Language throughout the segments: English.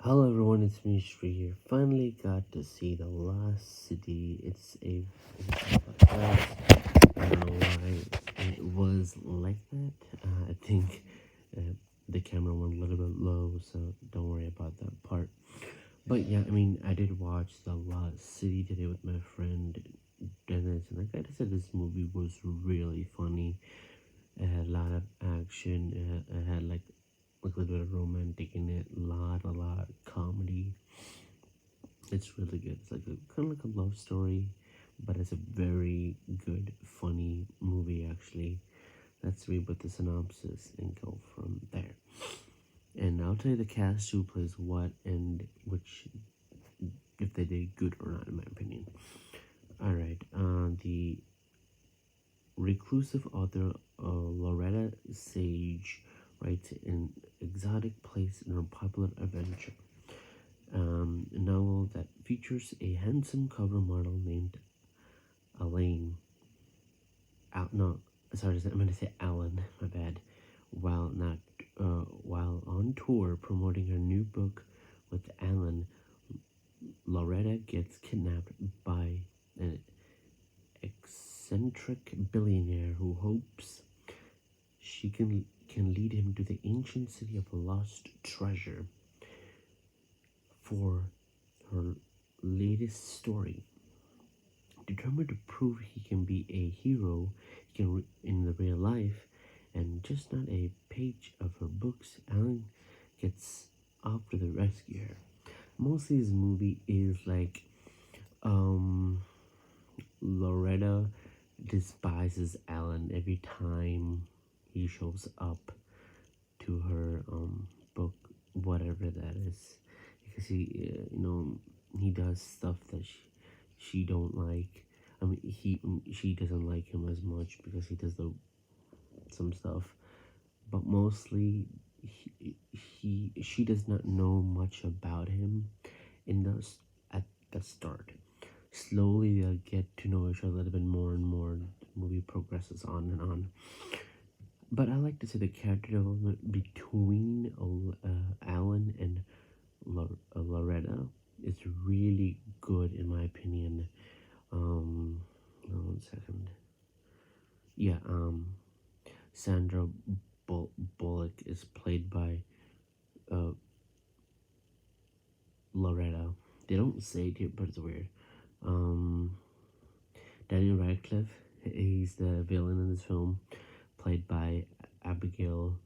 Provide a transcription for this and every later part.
Hello everyone, it's me Shri here. Finally got to see The Lost City. I don't know why it was like that. I think the camera went a little bit low, so don't worry about that part. But yeah, I did watch The Lost City today with my friend Dennis, and like I said, this movie was really funny. It had a lot of action. It had like a little bit of romantic in it, a lot of comedy. It's really good. It's like kind of like a love story, but it's a very good, funny movie actually. Let's read what the synopsis and go from there. And I'll tell you the cast who plays what and which, if they did good or not, in my opinion. Alright, the reclusive author Loretta Sage writes an exotic place in a popular adventure. A novel that features a handsome cover model named Elaine. No, sorry, I'm going to say Alan. My bad. While on tour promoting her new book with Alan, Loretta gets kidnapped by an eccentric billionaire who hopes she can lead him to the ancient city of lost treasure for her latest story. Determined to prove he can be a hero in the real life and just not a page of her books, Alan gets off to the rescue her. Mostly this movie is like Loretta despises Alan every time he shows up to her book, whatever that is, because he does stuff that she don't like. She doesn't like him as much because he does some stuff, but mostly she does not know much about him at the start. Slowly they'll get to know each other a little bit more and more. The movie progresses on and on. But I like to say the character development between Alan and Loretta is really good in my opinion. One second. Yeah, Sandra Bullock is played by Loretta. They don't say it here, but it's weird. Daniel Radcliffe, he's the villain in this film, played by Abigail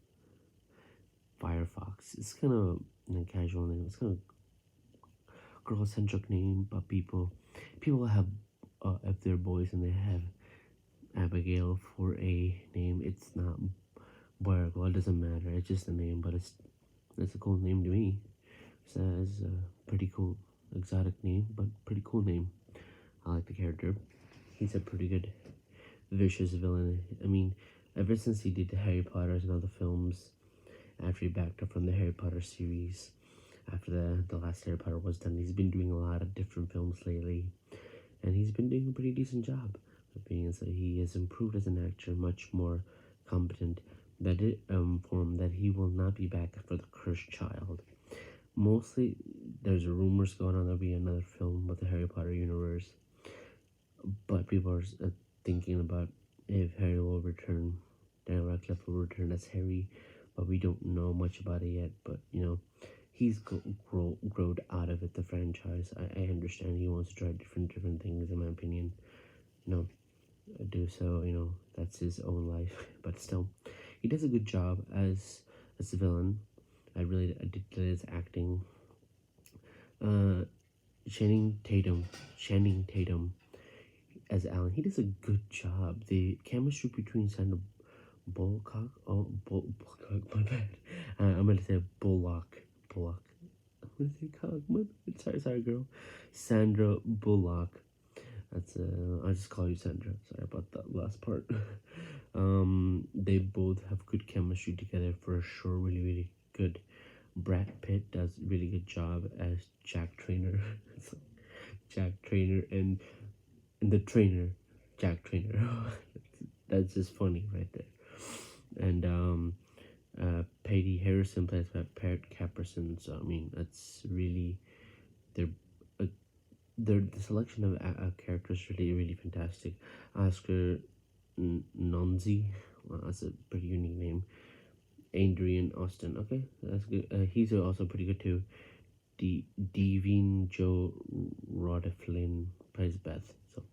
Firefox. It's kind of a casual name. It's kind of girl-centric name, but people have if they're boys and they have Abigail for a name, it's not boy or girl. It doesn't matter. It's just a name, but it's a cool name to me. So it's a pretty cool exotic name, but pretty cool name. I like the character. He's a pretty good vicious villain. Ever since he did the Harry Potters and other films, after he backed up from the Harry Potter series, after the last Harry Potter was done, he's been doing a lot of different films lately, and he's been doing a pretty decent job of being. So he has improved as an actor, much more competent. That it informed that he will not be back for the Cursed Child. Mostly, there's rumors going on there'll be another film with the Harry Potter universe, but people are thinking about if Harry will return. Daniel Radcliffe will return as Harry, but we don't know much about it yet. But he's grown out of it, the franchise. I understand he wants to try different things. In my opinion, do so. That's his own life. But still, he does a good job as a villain. I did his acting. Channing Tatum as Alan. He does a good job. The chemistry between Sandra Bullock. My bad. I'm gonna say Bullock. I'm gonna say Cock. My bad. Sorry, girl. Sandra Bullock. I'll just call you Sandra. Sorry about that last part. They both have good chemistry together for sure. Really good. Brad Pitt does a really good job as Jack Trainer. Jack Trainer and the trainer, Jack Trainer. That's just funny right there. And Patty Harrison plays by Parrot Caperson. So I mean, that's really their uh, the selection of characters really fantastic. Oscar Nonzi, well, that's a pretty unique name. Adrian Austin, okay, that's good. He's also pretty good too. Devine Joe Rodeflin plays Beth, so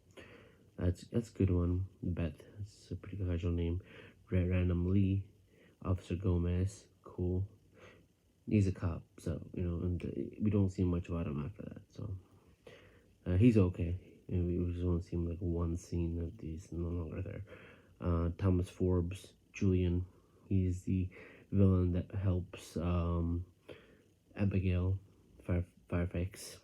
that's a good one. Beth, that's a pretty casual name. Random Lee, Officer Gomez, cool. He's a cop, so and we don't see much about him after that. So he's okay. And we just want to see him like one scene of these no longer there. Thomas Forbes, Julian, he's the villain that helps Abigail Fairfax.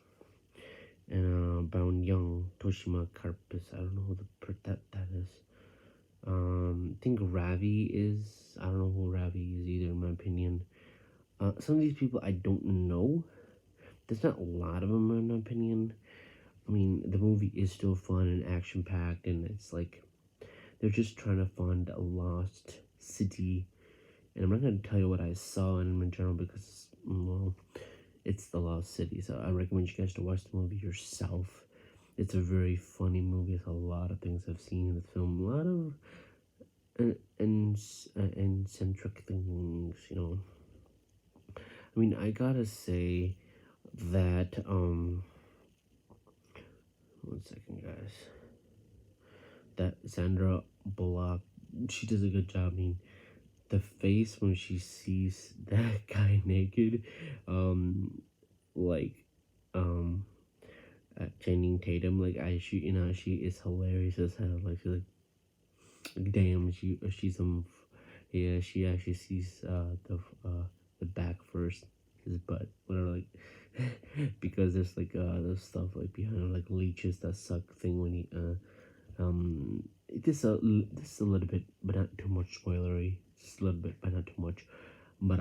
And Brown Young, Toshima Karpus. I don't know who that is. I think Ravi is. I don't know who Ravi is either, in my opinion. Some of these people I don't know. There's not a lot of them, in my opinion. I mean, the movie is still fun and action packed, and it's like they're just trying to find a lost city. And I'm not going to tell you what I saw in general because, well, it's the lost city. So I recommend you guys to watch the movie yourself. It's a very funny movie. It's a lot of things I've seen in the film. A lot of eccentric things, I mean, I gotta say that, 1 second, guys. That Sandra Bullock, she does a good job. I mean, the face when she sees that guy naked, like, Channing Tatum, like she is hilarious as hell. Like she's like, damn, she's yeah, she actually sees the back first, his butt, whatever, like, because there's like there's stuff like behind him, like leeches that suck thing when he this a little bit, but not too much spoilery. Just a little bit, but not too much. But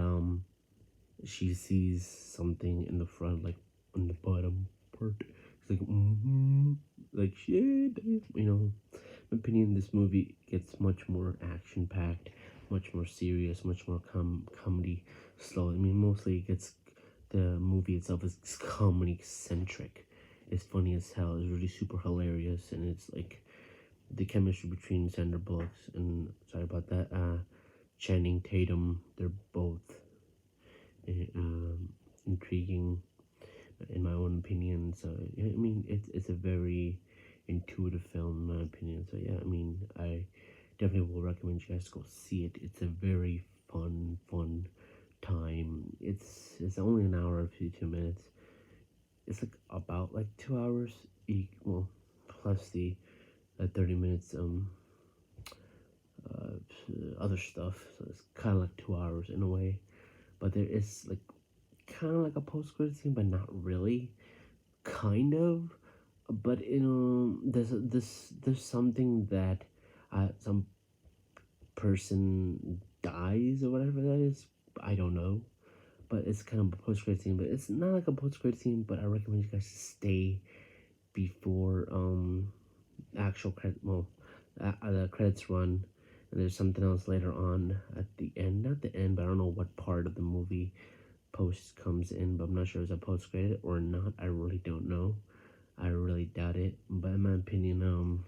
she sees something in the front, like on the bottom part. It's like, like shit. In my opinion, this movie gets much more action packed, much more serious, much more comedy slow. I mean, mostly it gets the movie itself is comedy centric. It's funny as hell. It's really super hilarious, and it's like the chemistry between Sandra Bullock and sorry about that, Channing Tatum. They're both intriguing in my own opinion. So yeah, I mean, it's a very intuitive film in my opinion. So yeah, I mean, I definitely will recommend you guys go see it. It's a very fun time. It's only an hour and 52 minutes. It's like about like 2 hours well, plus the 30 minutes other stuff. So it's kind of like 2 hours in a way. But there is like kind of like a post credit scene, but not really. Kind of, but there's something that some person dies or whatever that is. I don't know, but it's kind of a post credit scene. But it's not like a post credit scene. But I recommend you guys to stay before actual credit. Well, the credits run. And there's something else later on at the end. Not the end, but I don't know what part of the movie post comes in, but I'm not sure if it's a post credit or not. I really don't know. I really doubt it. But in my opinion,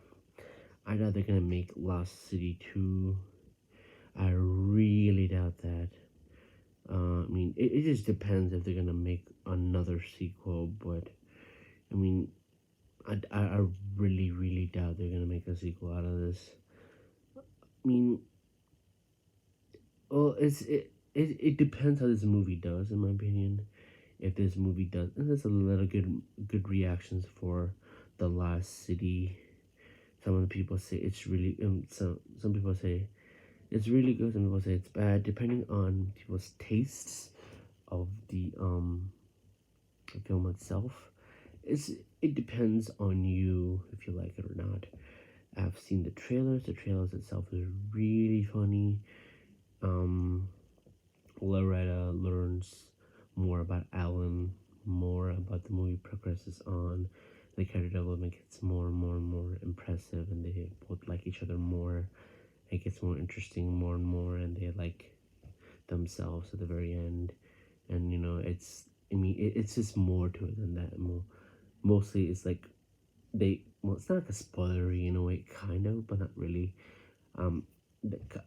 I doubt they're gonna make Lost City 2. I really doubt that. I mean, it just depends if they're gonna make another sequel. But I mean, I really doubt they're gonna make a sequel out of this. I mean, well, it depends how this movie does, in my opinion. If this movie does, and there's a lot of good reactions for The Lost City. Some of the people say it's really some people say it's really good. Some people say it's bad, depending on people's tastes of the film itself. It depends on you if you like it or not. I've seen the trailers. The trailers itself is really funny. Loretta learns more about Alan, more about the movie progresses on. The character development gets more and more and more impressive, and they both like each other more. It gets more interesting more and more, and they like themselves at the very end. And I mean, it's just more to it than that. Mostly it's like well, it's not like a spoilery in a way, kind of, but not really. um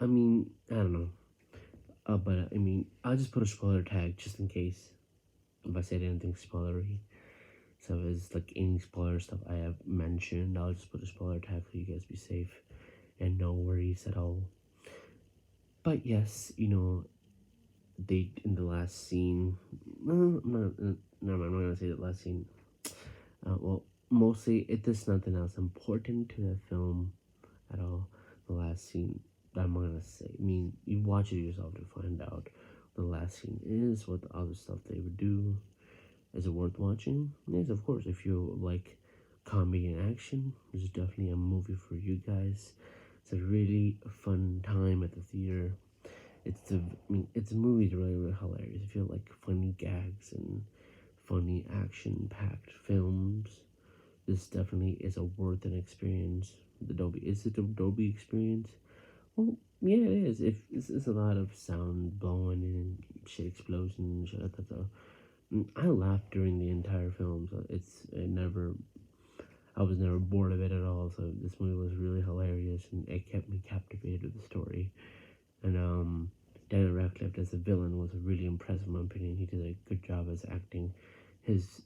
I mean, I don't know. But I mean, I'll just put a spoiler tag just in case if I said anything spoilery. So if it's like any spoiler stuff I have mentioned, I'll just put a spoiler tag so you guys be safe and no worries at all. But yes, they in the last scene. No, no, no, never mind. I'm not gonna say the last scene. Well, mostly there's nothing else important to the film at all. The last scene that I'm gonna say. I mean, you watch it yourself to find out the last scene is, what the other stuff they would do. Is it worth watching? Yes, of course. If you like comedy and action, this is definitely a movie for you guys. It's a really fun time at the theater. It's a movie that's really, really hilarious. If you like funny gags and funny action-packed films, this definitely is a worth an experience. Is it a Dolby experience? Well, yeah, it is. If it's a lot of sound blowing and shit explosion and shit like that. So I laughed during the entire film, so I was never bored of it at all. So this movie was really hilarious, and it kept me captivated with the story. And Daniel Radcliffe as a villain was really impressive in my opinion. He did a good job as acting. His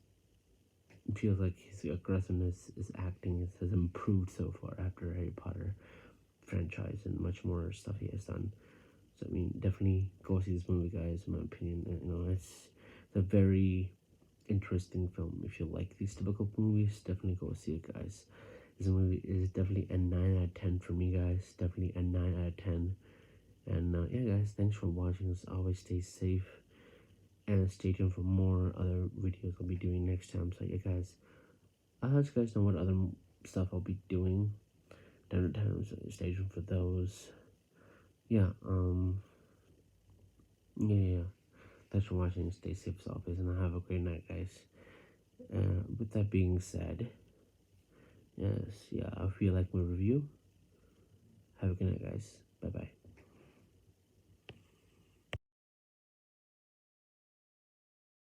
feels like his aggressiveness, his acting has improved so far after Harry Potter franchise and much more stuff he has done. So I mean, definitely go see this movie, guys. In my opinion, it's a very interesting film. If you like these typical movies, definitely go see it, guys. This movie is definitely a 9 out of 10 for me, guys. Definitely a 9 out of 10. And yeah, guys, thanks for watching. As always, stay safe and stay tuned for more other videos I'll be doing next time. So yeah, guys, I'll let you guys know what other stuff I'll be doing down the time. So stay tuned for those. Yeah, yeah. Thanks for watching. Stay safe as always, and have a great night, guys. With that being said, yes, yeah, I feel like my review. Have a good night, guys. Bye bye.